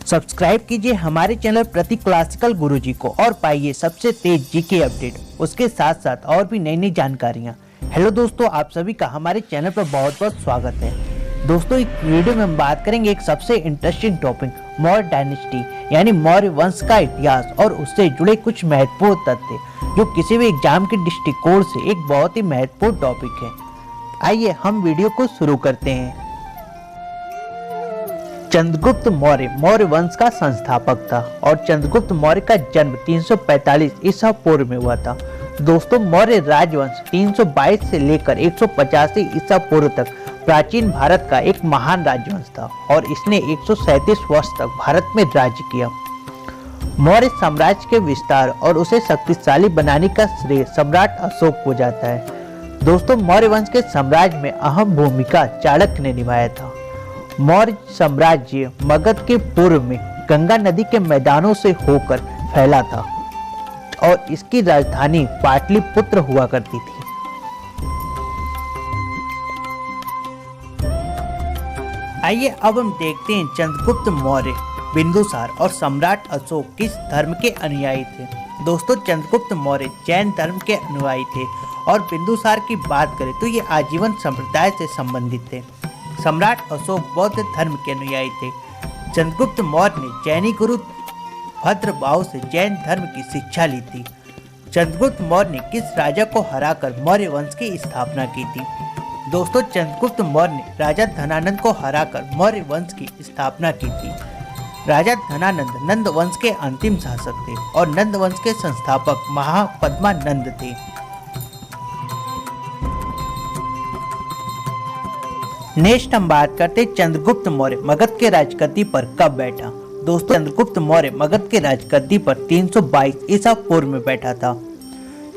Subscribe कीजिए हमारे channel प्रति क्लासिकल गुरुजी को और पाइए सबसे तेज जीके अपडेट, उसके साथ साथ और भी नई नई जानकारियाँ। हेलो दोस्तों, आप सभी का हमारे चैनल पर बहुत बहुत स्वागत है। दोस्तों, इस वीडियो में हम बात करेंगे एक सबसे इंटरेस्टिंग टॉपिक, मौर्य डायनेस्टी यानी मौर्य वंश का इतिहास और उससे जुड़े कुछ महत्वपूर्ण तथ्य, जो किसी भी एग्जाम के दृष्टिकोण से एक बहुत ही महत्वपूर्ण टॉपिक है। आइए हम वीडियो को शुरू करते हैं। चंद्रगुप्त मौर्य मौर्य वंश का संस्थापक था और चंद्रगुप्त मौर्य का जन्म 345 ईसा पूर्व में हुआ था। दोस्तों, मौर्य राजवंश 322 से लेकर 185 ईसा पूर्व तक प्राचीन भारत का एक महान राजवंश था और इसने 137 वर्ष तक भारत में राज्य किया। मौर्य साम्राज्य के विस्तार और उसे शक्तिशाली बनाने का श्रेय सम्राट अशोक को जाता है। दोस्तों, मौर्य वंश के साम्राज्य में अहम भूमिका चाणक्य ने निभाया था। मौर्य साम्राज्य मगध के पूर्व में गंगा नदी के मैदानों से होकर फैला था और इसकी राजधानी पाटलिपुत्र हुआ करती थी। आइए अब हम देखते हैं चंद्रगुप्त मौर्य, बिंदुसार और सम्राट अशोक किस धर्म के अनुयायी थे। दोस्तों, चंद्रगुप्त मौर्य जैन धर्म के अनुयायी थे और बिंदुसार की बात करें तो ये आजीवन संप्रदाय से संबंधित थे। सम्राट अशोक बौद्ध धर्म के अनुयायी थे। चंद्रगुप्त मौर्य ने जैनी गुरु भद्रबाहु से जैन धर्म की शिक्षा ली थी। चंद्रगुप्त मौर्य ने किस राजा को हराकर मौर्य वंश की स्थापना की थी। दोस्तों, चंद्रगुप्त मौर्य ने राजा धनानंद को हराकर मौर्य वंश की स्थापना की थी। राजा धनानंद नंद वंश के अंतिम शासक थे और नंद वंश के संस्थापक महापद्मानंद थे। नेक्स्ट हम बात करते चंद्रगुप्त मौर्य मगध के राजगद्दी पर कब बैठा। दोस्तों, चंद्रगुप्त मौर्य मगध के राजगद्दी पर 322 ईसा पूर्व में बैठा था।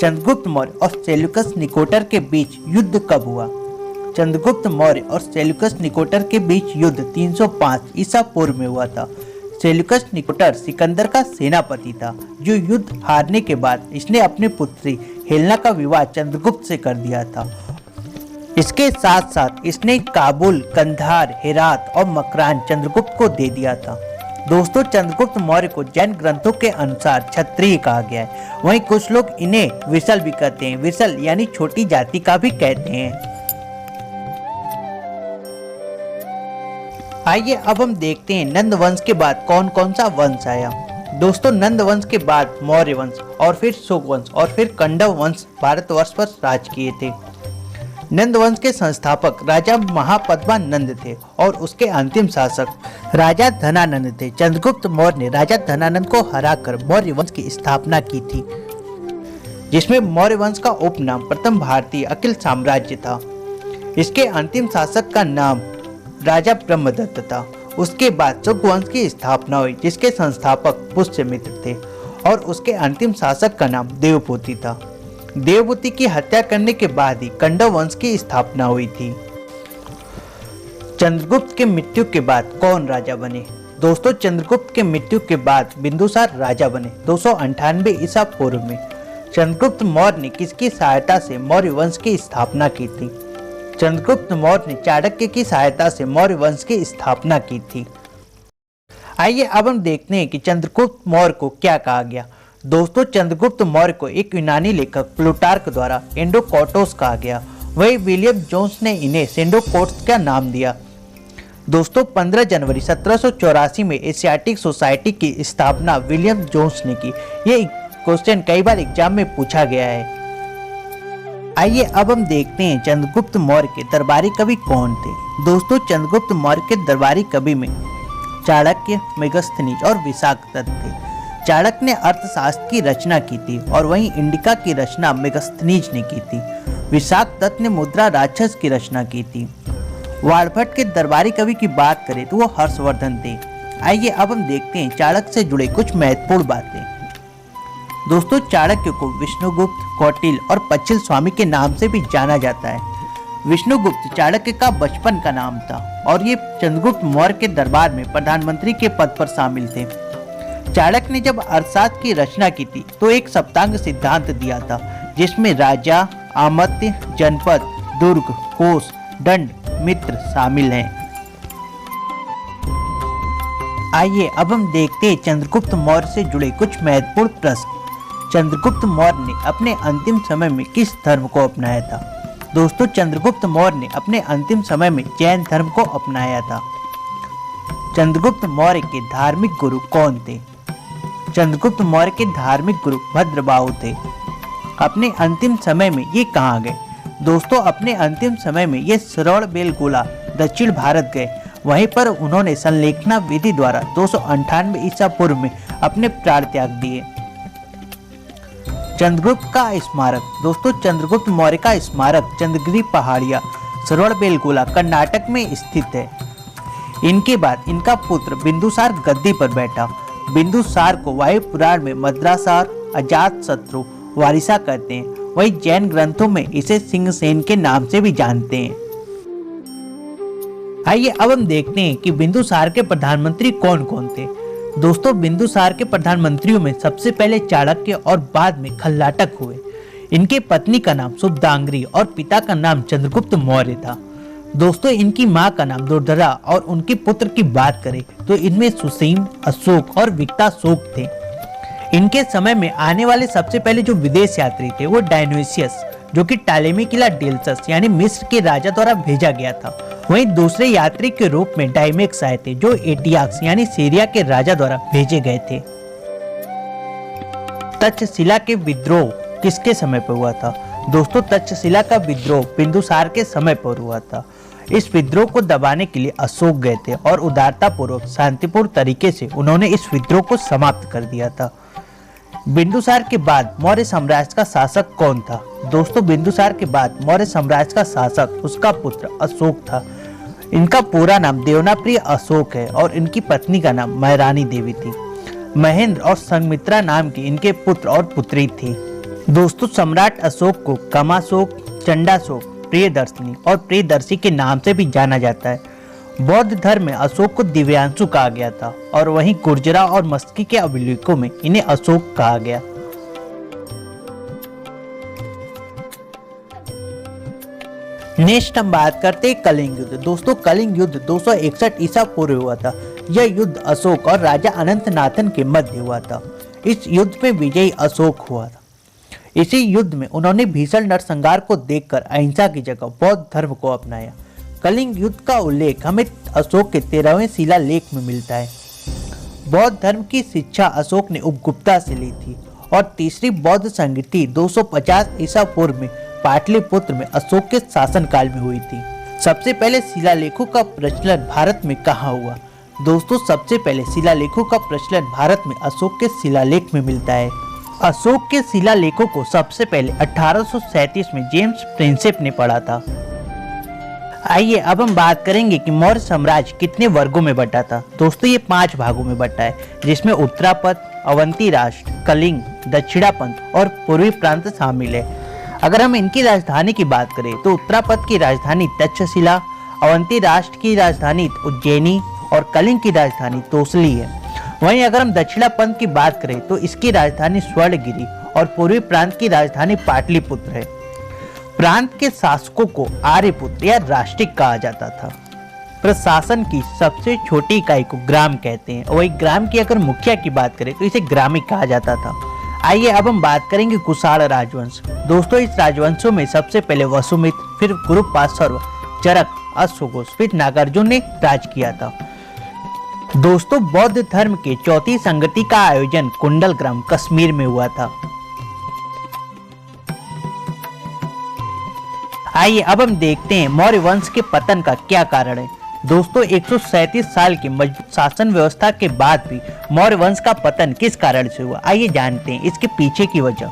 चंद्रगुप्त मौर्य और सेल्यूकस निकोटर के बीच युद्ध कब हुआ। चंद्रगुप्त मौर्य और सेल्यूकस निकोटर के बीच युद्ध 305 ईसा पूर्व में हुआ था। सेल्यूकस निकोटर सिकंदर का सेनापति था, जो युद्ध हारने के बाद इसने अपनी पुत्री हेलेना का विवाह चंद्रगुप्त से कर दिया था। इसके साथ साथ इसने काबुल, कंधार, हेरात और मकरान चंद्रगुप्त को दे दिया था। दोस्तों, चंद्रगुप्त मौर्य को जैन ग्रंथों के अनुसार क्षत्रिय कहा गया है। वहीं कुछ लोग इन्हें विसल भी कहते हैं। विसल यानी छोटी जाति का भी कहते हैं। आइए अब हम देखते हैं नंद वंश के बाद कौन कौन सा वंश आया। दोस्तों, नंद वंश के बाद मौर्य वंश और फिर शुक वंश और फिर कण्व वंश भारतवर्ष पर राज किए थे। नंद वंश के संस्थापक राजा महापद्मानंद थे और उसके अंतिम शासक राजा धनानंद थे। चंद्रगुप्त मौर्य ने राजा धनानंद को हराकर मौर्य वंश की स्थापना की थी, जिसमें मौर्य वंश का उपनाम प्रथम भारतीय अखिल साम्राज्य था। इसके अंतिम शासक का नाम राजा ब्रह्मदत्त था। उसके बाद शुक वंश की स्थापना हुई, जिसके संस्थापक पुष्यमित्र थे और उसके अंतिम शासक का नाम देवपुति था। देवपुति की हत्या करने के बाद ही कण्व वंश की स्थापना हुई थी। चंद्रगुप्त के मृत्यु के बाद कौन राजा बने। दोस्तों, चंद्रगुप्त के मृत्यु के बाद बिंदुसार राजा बने 298 ईसा पूर्व में। चंद्रगुप्त मौर्य ने किसकी सहायता से मौर्य वंश की स्थापना की थी। चंद्रगुप्त मौर्य ने चाणक्य की सहायता से मौर्य वंश की स्थापना की थी। आइए अब हम देखते हैं कि चंद्रगुप्त मौर्य को क्या कहा गया। दोस्तों, चंद्रगुप्त मौर्य को एक यूनानी लेखक प्लूटार्क द्वारा एंडोकोटोस कहा गया। वही विलियम जोन्स ने इन्हें सेंडोकोट्स का नाम दिया। दोस्तों, 15 जनवरी 1784 में एशियाटिक सोसाइटी की स्थापना विलियम जोन्स ने की। ये क्वेश्चन कई बार एग्जाम में पूछा गया है। आइए अब हम देखते हैं चंद्रगुप्त मौर्य के दरबारी कवि कौन थे। दोस्तों, चंद्रगुप्त मौर्य के दरबारी कवि में चाणक्य, मेगस्थनीज और विशाखदत्त थे। चाणक्य ने अर्थशास्त्र की रचना की थी और वहीं इंडिका की रचना मेगस्थनीज ने की थी। विशाखदत्त ने मुद्रा राक्षस की रचना की थी। वाणभट्ट के दरबारी कवि की बात करें तो वो हर्षवर्धन थे। आइए अब हम देखते हैं चाणक्य से जुड़े कुछ महत्वपूर्ण बातें। दोस्तों, चाणक्य को विष्णुगुप्त, कौटिल्य और पच्छिल स्वामी के नाम से भी जाना जाता है। विष्णुगुप्त चाणक्य का बचपन का नाम था और ये चंद्रगुप्त मौर्य के दरबार में प्रधानमंत्री के पद पर शामिल थे। चाणक्य ने जब अर्थशास्त्र की रचना की थी तो एक सप्तांग सिद्धांत दिया था, जिसमें राजा, आमत्य, जनपद, दुर्ग, कोष, दंड, मित्र शामिल हैं। आइए अब हम देखते हैं चंद्रगुप्त मौर्य से जुड़े कुछ महत्वपूर्ण प्रश्न। चंद्रगुप्त मौर्य ने अपने अंतिम समय में किस धर्म को अपनाया था? दोस्तों, चंद्रगुप्त मौर्य ने अपने अंतिम समय में जैन धर्म को अपनाया था। चंद्रगुप्त मौर्य के धार्मिक गुरु कौन थे? चंद्रगुप्त मौर्य के धार्मिक गुरु भद्रबाहु थे। अपने अंतिम समय में ये कहाँ गए? दोस्तों, अपने अंतिम समय में ये श्रवणबेलगोला दक्षिण भारत गए। वहीं पर उन्होंने संलेखना विधि द्वारा 298 ईसा पूर्व में अपने प्राण त्याग दिए। चंद्रगुप्त का स्मारक। दोस्तों, चंद्रगुप्त मौर्य का स्मारक चंद्रगिरी पहाड़िया श्रवणबेलगोला कर्नाटक में स्थित है। इनके बाद इनका पुत्र बिंदुसार गद्दी पर बैठा। बिंदुसार को वायु पुराण में मद्रासार, अजात शत्रु, वारिसा कहते हैं। वही जैन ग्रंथों में इसे सिंहसेन के नाम से भी जानते हैं। आइए अब हम देखते हैं कि बिंदुसार के प्रधानमंत्री कौन कौन थे। दोस्तों, बिंदुसार के प्रधानमंत्रियों में सबसे पहले चाणक्य और बाद में खल्लाटक हुए। इनके पत्नी का नाम शुभदांगरी और पिता का नाम चंद्रगुप्त मौर्य था। दोस्तों, इनकी मां का नाम दुर्धरा और उनके पुत्र की बात करें तो इनमें सुसीम, अशोक और विक्टाशोक थे। इनके समय में आने वाले सबसे पहले जो विदेश यात्री थे वो डायनोसियस, जो कि टालेमी किला डेल्सस यानी मिस्र के राजा द्वारा भेजा गया था। वहीं दूसरे यात्री के रूप में डायमेक्स आए थे, जो एटियाक्स यानी सीरिया के राजा द्वारा भेजे गए थे। तक्षशिला के विद्रोह किसके समय पर हुआ था? दोस्तों, तक्षशिला का विद्रोह बिंदुसार के समय पर हुआ था। इस विद्रोह को दबाने के लिए अशोक गए थे और उदारता पूर्वक शांतिपूर्ण तरीके से उन्होंने इस विद्रोह को समाप्त कर दिया था। बिंदुसार के बाद मौर्य साम्राज्य का शासक कौन था? दोस्तों, बिंदुसार के बाद मौर्य साम्राज्य का शासक उसका पुत्र अशोक था। इनका पूरा नाम देवनाप्रिय अशोक है और इनकी पत्नी का नाम महारानी देवी थी। महेंद्र और संघमित्रा नाम की इनके पुत्र और पुत्री थी। दोस्तों, सम्राट अशोक को कामाशोक, चंडाशोक, प्रियदर्शिनी और प्रियदर्शी के नाम से भी जाना जाता है। बौद्ध धर्म में अशोक को दिव्यांशु कहा गया था और वहीं गुर्जरा और मस्की के अभिलेखों में इन्हें अशोक कहा गया। नेक्स्ट हम बात करते हैं कलिंग युद्ध। दोस्तों, कलिंग युद्ध 261 ईसा पूर्व हुआ था। यह युद्ध अशोक और राजा अनंतनाथन के मध्य हुआ था। इस युद्ध में विजयी अशोक हुआ था। इसी युद्ध में उन्होंने भीषण नरसंहार को देखकर अहिंसा की जगह बौद्ध धर्म को अपनाया। कलिंग युद्ध का उल्लेख हमें अशोक के 13वें शिलालेख में मिलता है। बौद्ध धर्म की शिक्षा अशोक ने उपगुप्ता से ली थी और तीसरी बौद्ध संगति 250 ईसा पूर्व में पाटलिपुत्र में अशोक के शासनकाल में हुई थी। सबसे पहले शिलालेखों का प्रचलन भारत में कहाँ हुआ? दोस्तों, सबसे पहले शिलालेखों का प्रचलन भारत में अशोक के शिलालेख में मिलता है। अशोक के शिलालेखों को सबसे पहले 1837 में जेम्स प्रिंसेप ने पढ़ा था। आइए अब हम बात करेंगे कि मौर्य साम्राज्य कितने वर्गों में बटा था। दोस्तों, ये 5 भागों में बटा है, जिसमें उत्तरापथ, अवंती राष्ट्र, कलिंग, दक्षिणापंथ और पूर्वी प्रांत शामिल है। अगर हम इनकी राजधानी की बात करें तो उत्तरापथ की राजधानी तक्षशिला, अवंती राष्ट्र की राजधानी उज्जैनी और कलिंग की राजधानी तोसली है। वहीं अगर हम दक्षिणापंथ की बात करें तो इसकी राजधानी स्वर्णगिरी और पूर्वी प्रांत की राजधानी पाटलिपुत्र है। प्रांत के शासकों को आर्यपुत्र या राष्ट्रिक कहा जाता था। प्रशासन की सबसे छोटी इकाई को ग्राम कहते हैं। वही ग्राम की अगर मुखिया की बात करें तो इसे ग्रामिक कहा जाता था। आइए अब हम बात करेंगे कुषाण राजवंश। दोस्तों, इस राजवंशों में सबसे पहले वसुमित्र, फिर गुरुपार्श्व, चरक, अश्वघोष, फिर नागार्जुन ने राज किया था। दोस्तों, बौद्ध धर्म के चौथी संगति का आयोजन कुंडल ग्राम कश्मीर में हुआ था। आइए अब हम देखते हैं मौर्य वंश के पतन का क्या कारण है। दोस्तों, 137 साल की मजबूत शासन व्यवस्था के बाद भी मौर्य वंश का पतन किस कारण से हुआ, आइए जानते हैं इसके पीछे की वजह।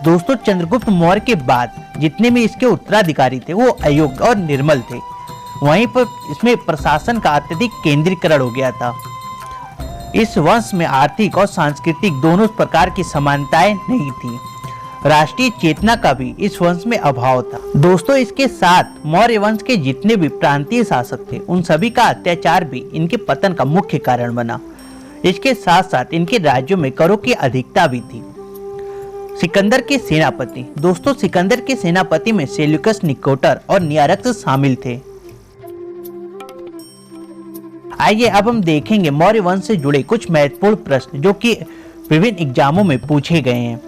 दोस्तों, चंद्रगुप्त मौर्य के बाद जितने भी इसके उत्तराधिकारी थे वो अयोग्य और निर्मल थे। वहीं पर इसमें प्रशासन का अत्यधिक केंद्रीकरण हो गया था। इस वंश में आर्थिक और सांस्कृतिक दोनों प्रकार की समानताएं नहीं थी। राष्ट्रीय चेतना का भी इस वंश में अभाव था। दोस्तों, इसके साथ मौर्य वंश के जितने भी प्रांतीय शासक थे उन सभी का अत्याचार भी इनके पतन का मुख्य कारण बना। इसके साथ साथ इनके राज्यों में करों की अधिकता भी थी। सिकंदर के सेनापति। दोस्तों, सिकंदर के सेनापति में सेल्यूकस निकोटर और नियारक्स शामिल थे। आइए अब हम देखेंगे मौर्य वंश से जुड़े कुछ महत्वपूर्ण प्रश्न जो कि विभिन्न एग्जामों में पूछे गए हैं।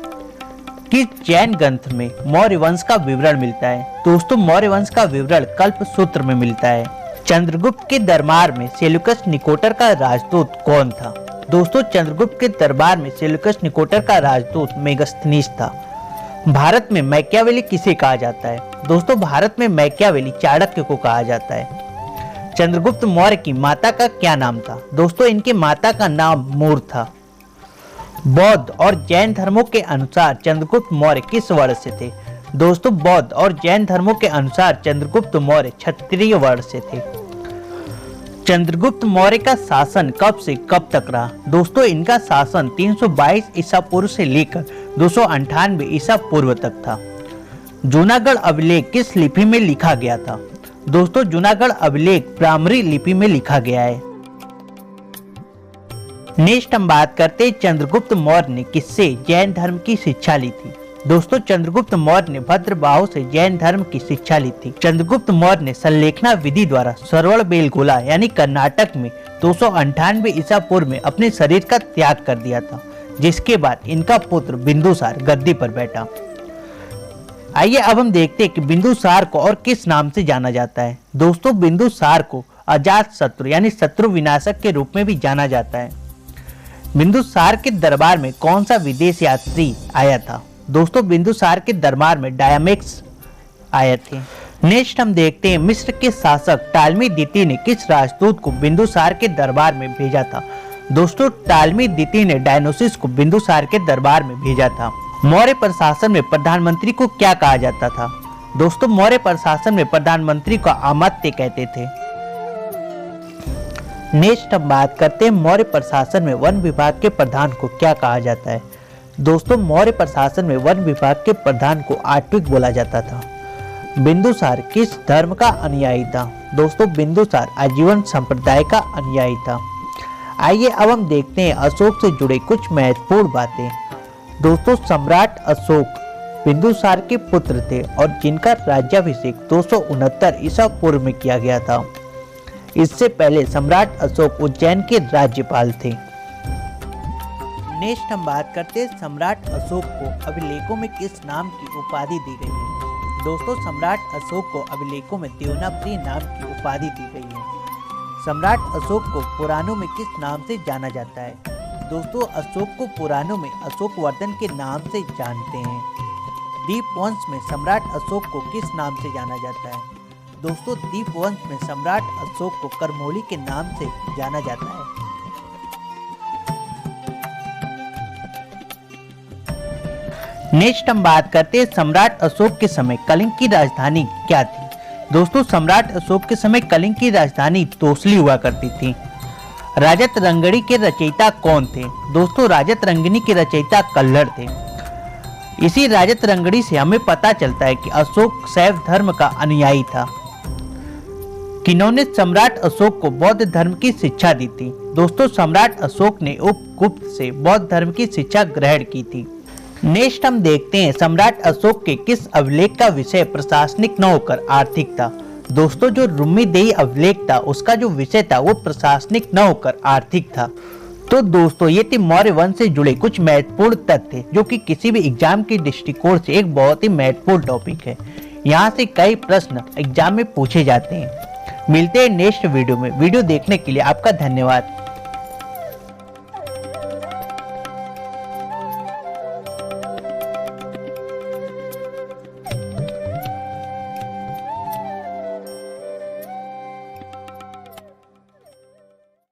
किस जैन ग्रंथ में मौर्य वंश का विवरण मिलता है? दोस्तों मौर्य वंश का विवरण कल्प सूत्र में मिलता है। चंद्रगुप्त के दरबार में सेल्यूकस निकोटर का राजदूत कौन था? दोस्तों चंद्रगुप्त के दरबार में सेल्यूकस निकोटर का राजदूत मेगास्थनीज था। भारत में मैकियावेली किसे कहा जाता है? दोस्तों भारत में मैकियावेली चाणक्य को कहा जाता है। चंद्रगुप्त मौर्य की माता का क्या नाम था? दोस्तों इनकी माता का नाम मूर था। बौद्ध और जैन धर्मों के अनुसार चंद्रगुप्त मौर्य किस वर्ण से थे? दोस्तों बौद्ध और जैन धर्मों के अनुसार चंद्रगुप्त मौर्य क्षत्रिय वर्ण से थे। चंद्रगुप्त मौर्य का शासन कब से कब तक रहा? दोस्तों इनका शासन 322 ईसा पूर्व से लेकर 298 ईसा पूर्व तक था। जूनागढ़ अभिलेख किस लिपि में लिखा गया था? दोस्तों जूनागढ़ अभिलेख ब्राह्मणी लिपि में लिखा गया है। नेक्स्ट हम बात करते हैं चंद्रगुप्त मौर्य ने किससे जैन धर्म की शिक्षा ली थी? दोस्तों चंद्रगुप्त मौर्य ने भद्रबाहु से जैन धर्म की शिक्षा ली थी। चंद्रगुप्त मौर्य ने संलेखना विधि द्वारा श्रवणबेलगोला यानी कर्नाटक में 298 ईसा पूर्व में अपने शरीर का त्याग कर दिया था, जिसके बाद इनका पुत्र बिंदुसार गद्दी पर बैठा। आइए अब हम देखते हैं कि बिंदुसार को और किस नाम से जाना जाता है। दोस्तों बिंदुसार को अजात शत्रु यानी शत्रु विनाशक के रूप में भी जाना जाता है। बिंदुसार के दरबार में कौन सा विदेश यात्री आया था? दोस्तों बिंदुसार के दरबार में डायमेक्स आए थे। नेक्स्ट हम देखते हैं मिस्र के शासक टालमी द्वितीय ने किस राजदूत को बिंदुसार के दरबार में भेजा था? दोस्तों टालमी द्वितीय ने डायनोसिस को बिंदुसार के दरबार में भेजा था। मौर्य प्रशासन में प्रधानमंत्री को क्या कहा जाता था? दोस्तों मौर्य प्रशासन में प्रधानमंत्री को अमात्य कहते थे। नेक्स्ट हम बात करते हैं मौर्य प्रशासन में वन विभाग के प्रधान को क्या कहा जाता है? दोस्तों मौर्य प्रशासन में वन विभाग के प्रधान को आट्विक बोला जाता था। बिंदुसार किस धर्म का अनुयायी था? दोस्तों बिंदुसार आजीवन संप्रदाय का अनुयायी था। आइए अब हम देखते हैं अशोक से जुड़े कुछ महत्वपूर्ण बातें। दोस्तों सम्राट अशोक बिंदुसार के पुत्र थे और जिनका राज्याभिषेक 269 ईसा पूर्व में किया गया था। इससे पहले सम्राट अशोक उज्जैन के राज्यपाल थे। नेक्स्ट हम बात करते हैं सम्राट अशोक को अभिलेखों में किस नाम की उपाधि दी गई है? दोस्तों सम्राट अशोक को अभिलेखों में देवनाप्रिय नाम की उपाधि दी गई है। सम्राट अशोक को पुराणों में किस नाम से जाना जाता है? दोस्तों अशोक को पुराणों में अशोकवर्धन के नाम से जानते हैं। दीपवंश में सम्राट अशोक को किस नाम से जाना जाता है? दोस्तों दीपवंश में सम्राट अशोक को करमोली के नाम से जाना जाता है। नेक्स्ट हम बात करते हैं सम्राट अशोक के समय कलिंग की राजधानी क्या थी? दोस्तों सम्राट अशोक के समय कलिंग की राजधानी तोसली हुआ करती थी। राजत रंगणी के रचयिता कौन थे? दोस्तों राजत रंगनी के रचयिता कल्हड़ थे। इसी राजत रंगणी से हमें पता चलता है कि अशोक शैव धर्म का अनुयायी था। किन्होंने सम्राट अशोक को बौद्ध धर्म की शिक्षा दी थी? दोस्तों सम्राट अशोक ने उपगुप्त से बौद्ध धर्म की शिक्षा ग्रहण की थी। नेक्स्ट हम देखते हैं सम्राट अशोक के किस अभिलेख का विषय प्रशासनिक न होकर आर्थिक था? दोस्तों जो रुम्मीदेही अभिलेख था उसका जो विषय था वो प्रशासनिक न होकर आर्थिक था। तो दोस्तों ये थे मौर्य वंश से जुड़े कुछ महत्वपूर्ण तथ्य जो कि किसी भी एग्जाम के दृष्टिकोण से एक बहुत ही महत्वपूर्ण टॉपिक है। यहाँ से कई प्रश्न एग्जाम में पूछे जाते हैं। मिलते हैं नेक्स्ट वीडियो में। वीडियो देखने के लिए आपका धन्यवाद।